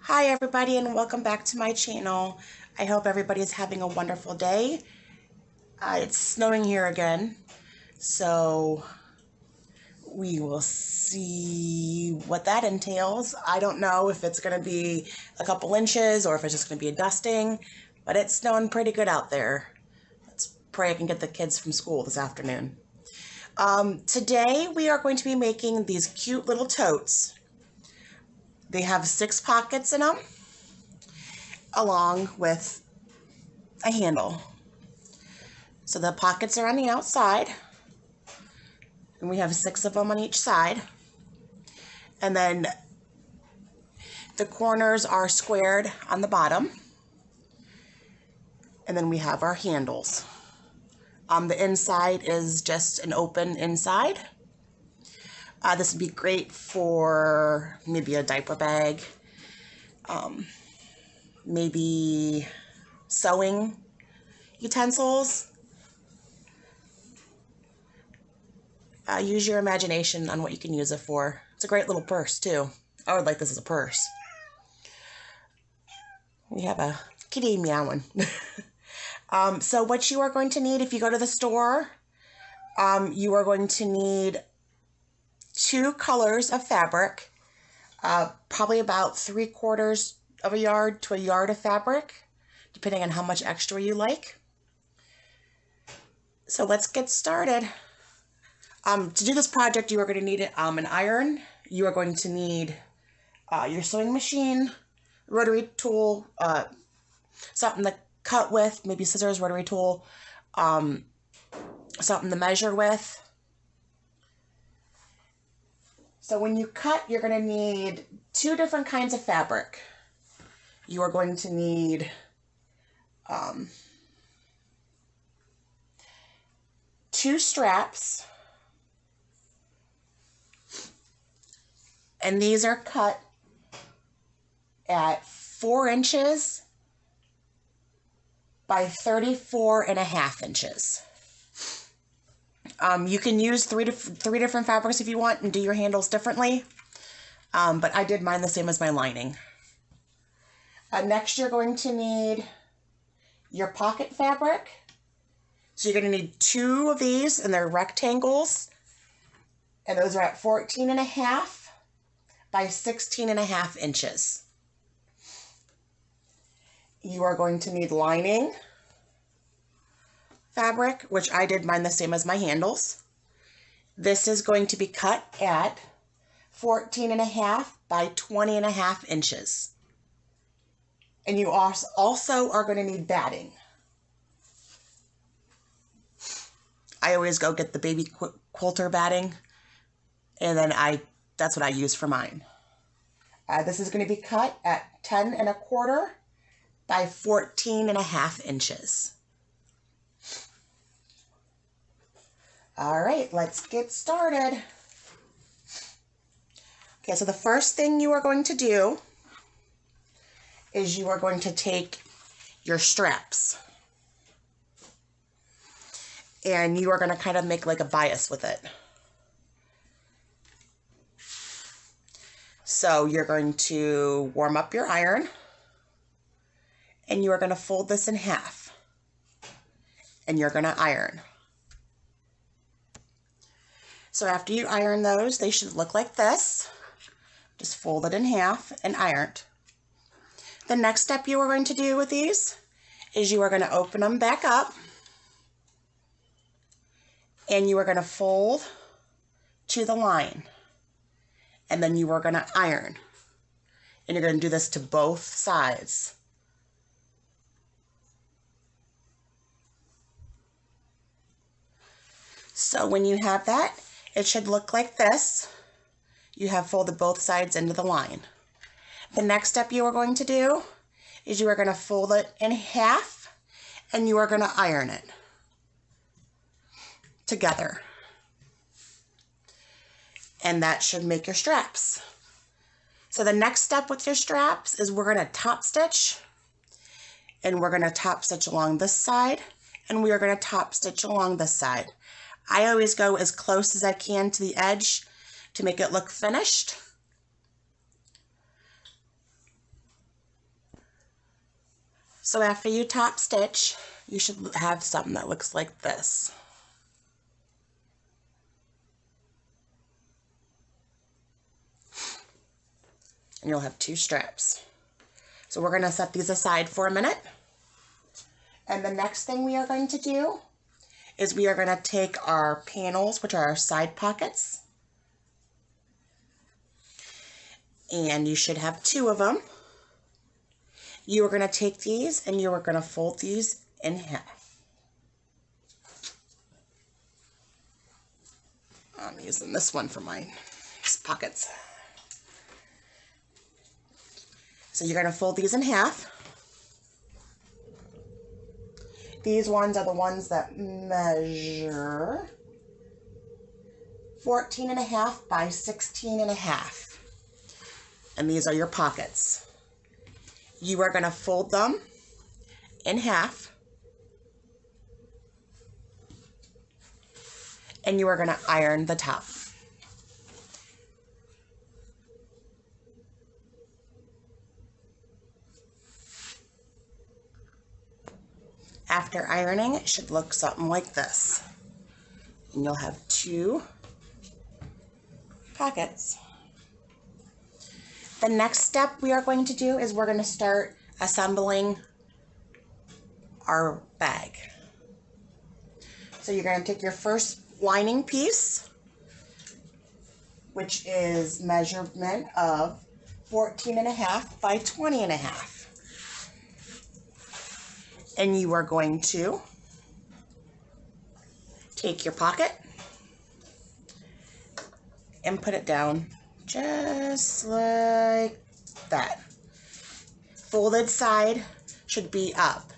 Hi everybody and welcome back to my channel. I hope everybody is having a wonderful day. It's snowing here again, so we will see what that entails. I don't know if it's going to be a couple inches or if it's just going to be a dusting, but it's snowing pretty good out there. Let's pray I can get the kids from school this afternoon. Today we are going to be making these cute little totes. They have 6 pockets in them, along with a handle. So the pockets are on the outside, and we have 6 of them on each side. And then the corners are squared on the bottom. And then we have our handles. The inside is just an open inside. This would be great for maybe a diaper bag, maybe sewing utensils. Use your imagination on what you can use it for. It's a great little purse too. I would like this as a purse. We have a kitty meowing. So what you are going to need if you go to the store, you are going to need 2 colors of fabric, probably about 3/4 of a yard to a yard of fabric, depending on how much extra you like. So let's get started. To do this project, you are going to need an iron. You are going to need your sewing machine, rotary tool, something to cut with, maybe scissors, rotary tool, something to measure with. So when you cut, you're going to need 2 different kinds of fabric. You are going to need 2 straps, and these are cut at 4 inches by 34.5 inches. You can use three different fabrics if you want and do your handles differently, but I did mine the same as my lining. Next, you're going to need your pocket fabric. So you're going to need 2 of these, and they're rectangles, and those are at 14.5 by 16.5 inches. You are going to need lining fabric, which I did mine the same as my handles. This is going to be cut at 14.5 by 20.5 inches. And you also are going to need batting. I always go get the baby quilter batting, and then that's what I use for mine. This is going to be cut at 10.25 by 14.5 inches. All right, let's get started. Okay, so the first thing you are going to do is you are going to take your straps, and you are going to kind of make like a bias with it. So you're going to warm up your iron, and you are going to fold this in half, and you're going to iron. So after you iron those, they should look like this. Just fold it in half and ironed. The next step you are going to do with these is you are going to open them back up, and you are going to fold to the line, and then you are going to iron. And you're going to do this to both sides. So when you have that, it should look like this. You have folded both sides into the line. The next step you are going to do is you are going to fold it in half, and you are going to iron it together. And that should make your straps. So the next step with your straps is we're going to top stitch, and we're going to top stitch along this side, and we are going to top stitch along this side. I always go as close as I can to the edge to make it look finished. So after you top stitch, you should have something that looks like this. And you'll have 2 straps. So we're going to set these aside for a minute. And the next thing we are going to do is we are going to take our panels, which are our side pockets. And you should have 2 of them. You are going to take these and you are going to fold these in half. I'm using this one for my pockets. So you're going to fold these in half. These ones are the ones that measure 14.5 by 16.5. And these are your pockets. You are going to fold them in half. And you are going to iron the top. After ironing, it should look something like this. And you'll have 2 pockets. The next step we are going to do is we're going to start assembling our bag. So you're going to take your first lining piece, which is measurement of 14.5 by 20.5. And you are going to take your pocket and put it down just like that. Folded side should be up.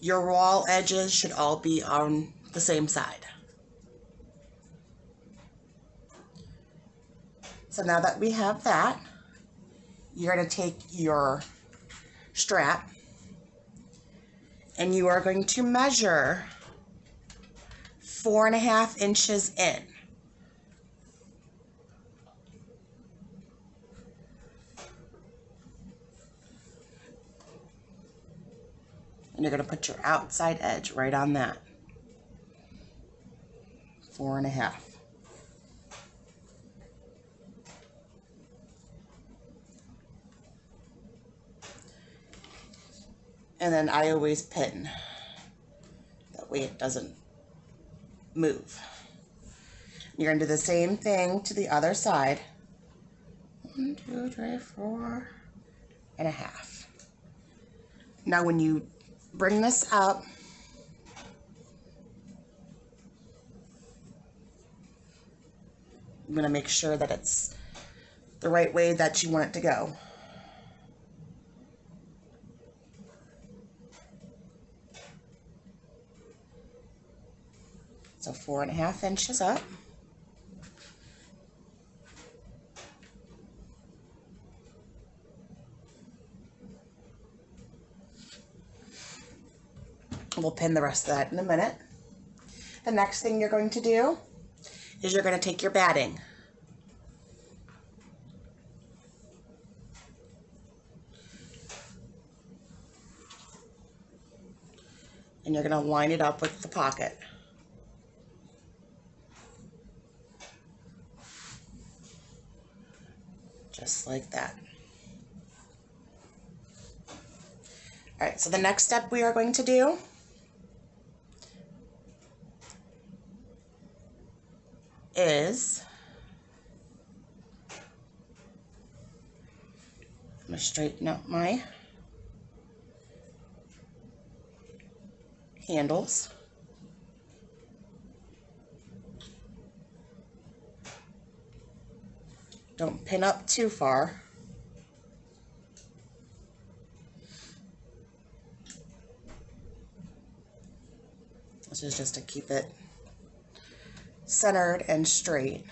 Your wall edges should all be on the same side. So now that we have that, you're going to take your strap and you are going to measure 4.5 inches in. And you're going to put your outside edge right on that. 4.5. And then I always pin. That way it doesn't move. You're going to do the same thing to the other side. 1, 2, 3, 4.5. Now when you bring this up, I'm going to make sure that it's the right way that you want it to go. So 4.5 inches up. We'll pin the rest of that in a minute. The next thing you're going to do is you're going to take your batting. And you're going to line it up with the pocket. Just like that. All right, so the next step we are going to do is I'm going to straighten up my handles. Don't pin up too far. This is just to keep it centered and straight.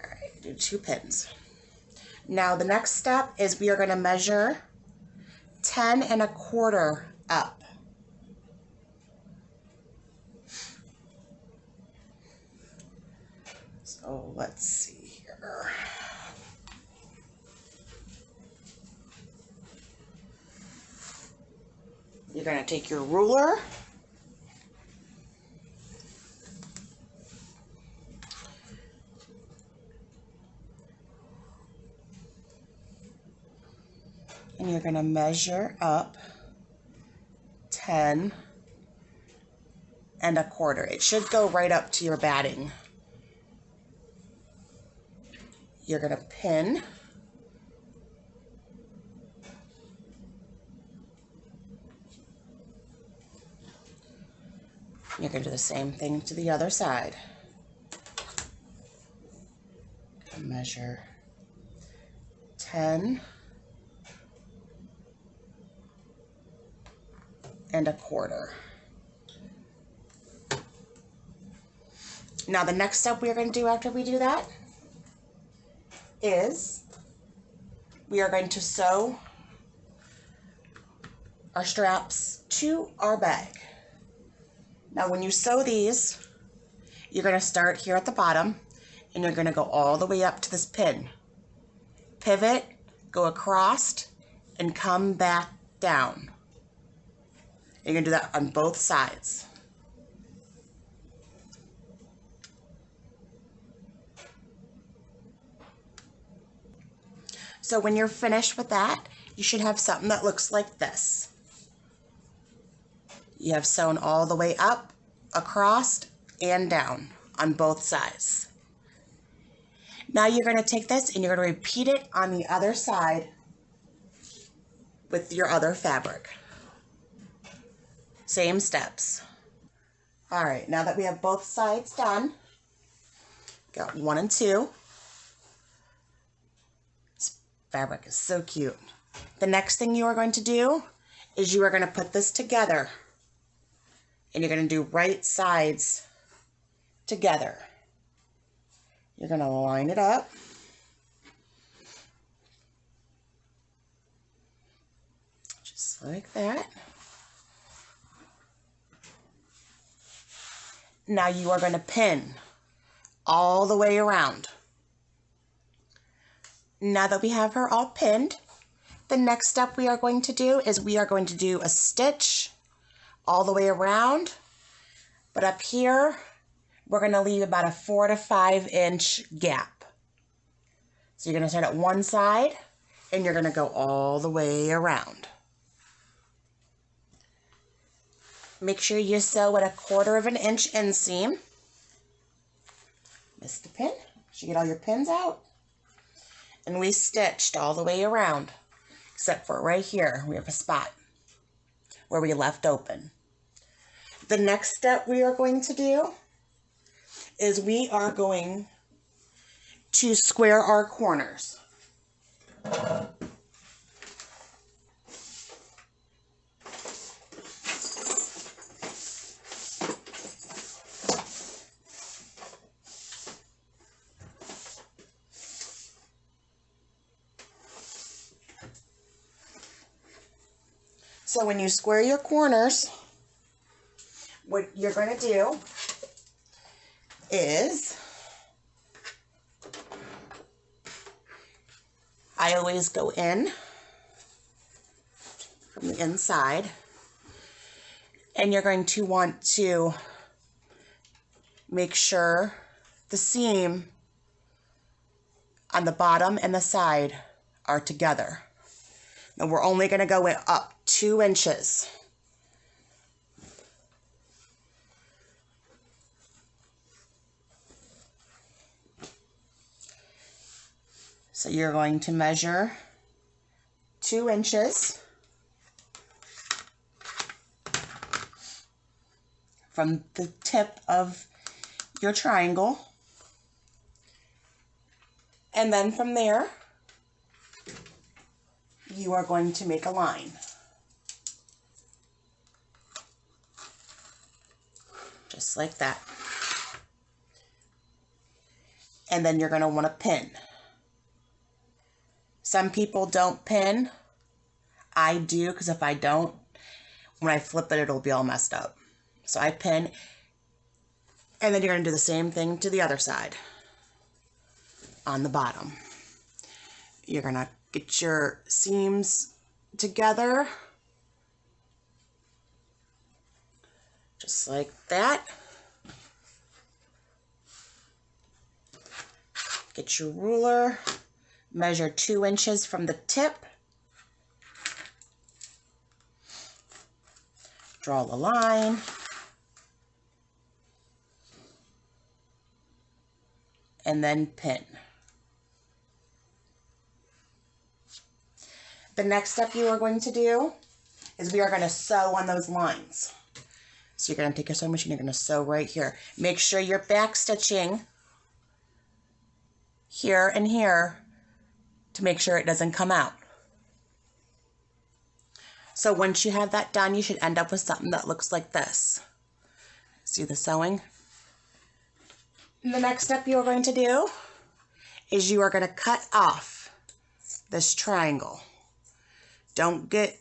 All right, do 2 pins. Now the next step is we are going to measure 10.25 up. So let's see here. You're going to take your ruler, and you're going to measure up 10 1/4. It should go right up to your batting. You're going to pin. You're going to do the same thing to the other side. Measure 10 1/4. Now the next step we are going to do after we do that is we are going to sew our straps to our bag. Now when you sew these, you're going to start here at the bottom and you're going to go all the way up to this pin. Pivot, go across, and come back down. You're going to do that on both sides. So when you're finished with that, you should have something that looks like this. You have sewn all the way up, across, and down on both sides. Now you're going to take this and you're going to repeat it on the other side with your other fabric. Same steps. All right, now that we have both sides done, got 1 and 2. This fabric is so cute. The next thing you are going to do is you are going to put this together. And you're going to do right sides together. You're going to line it up. Just like that. Now you are going to pin all the way around. Now that we have her all pinned, the next step we are going to do is we are going to do a stitch all the way around, but up here we're going to leave about a 4 to 5 inch gap. So you're going to start at one side and you're going to go all the way around. Make sure you sew at a 1/4 inch inseam. Missed a pin. Should get all your pins out. And we stitched all the way around, except for right here. We have a spot where we left open. The next step we are going to do is we are going to square our corners. So when you square your corners, what you're going to do is, I always go in from the inside, and you're going to want to make sure the seam on the bottom and the side are together. Now we're only going to go up 2 inches. So you're going to measure 2 inches from the tip of your triangle. And then from there, you are going to make a line. Just like that. And then you're going to want to pin. Some people don't pin. I do, because if I don't, when I flip it, it'll be all messed up. So I pin. And then you're going to do the same thing to the other side. On the bottom. You're going to get your seams together. Just like that. Get your ruler, measure 2 inches from the tip. Draw the line. And then pin. The next step you are going to do is we are going to sew on those lines. So you're going to take your sewing machine, you're going to sew right here. Make sure you're back stitching here and here to make sure it doesn't come out. So once you have that done, you should end up with something that looks like this. See the sewing? And the next step you are going to do is you are going to cut off this triangle. Don't get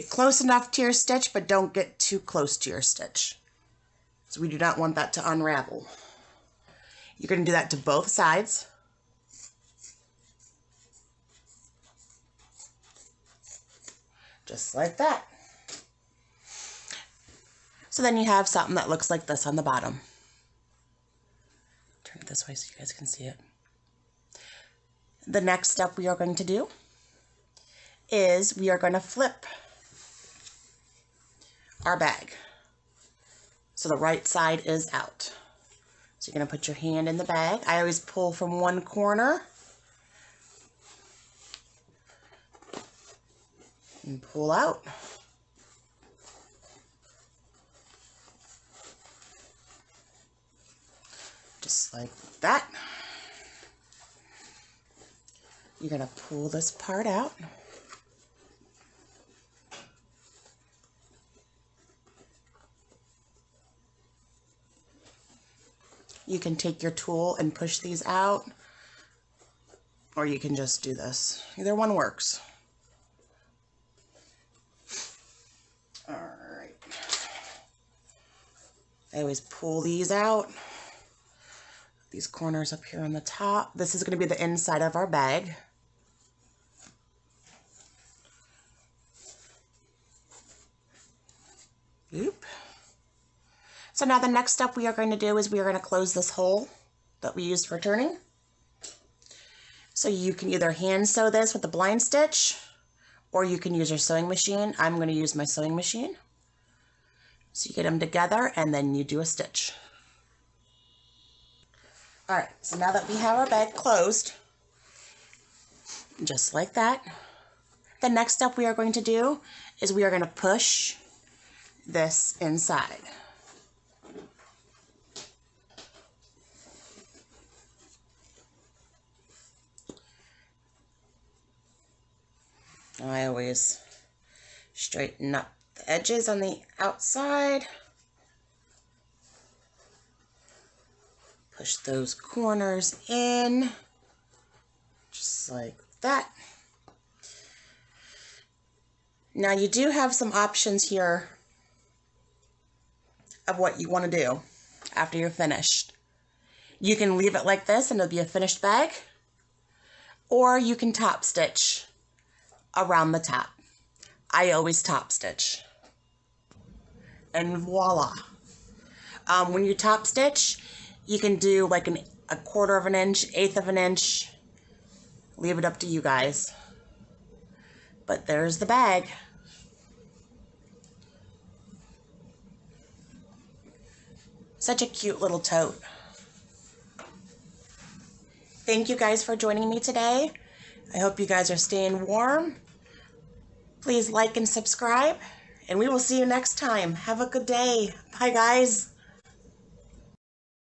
close enough to your stitch, but don't get too close to your stitch. So we do not want that to unravel. You're going to do that to both sides. Just like that. So then you have something that looks like this on the bottom. Turn it this way so you guys can see it. The next step we are going to do is we are going to flip our bag. So the right side is out. So you're going to put your hand in the bag. I always pull from one corner and pull out. Just like that. You're going to pull this part out. You can take your tool and push these out, or you can just do this. Either one works. All right. I always pull these out. These corners up here on the top. This is going to be the inside of our bag. Oop. So now the next step we are going to do is we are going to close this hole that we used for turning. So you can either hand sew this with a blind stitch, or you can use your sewing machine. I'm going to use my sewing machine. So you get them together and then you do a stitch. All right, so now that we have our bag closed, just like that, the next step we are going to do is we are going to push this inside. I always straighten up the edges on the outside. Push those corners in, just like that. Now you do have some options here of what you want to do after you're finished. You can leave it like this and it'll be a finished bag, or you can top stitch around the top. I always top stitch. And voila. When you top stitch, you can do like a 1/4 of an inch, 1/8 of an inch. Leave it up to you guys. But there's the bag. Such a cute little tote. Thank you guys for joining me today. I hope you guys are staying warm. Please like and subscribe, and we will see you next time. Have a good day. Bye, guys.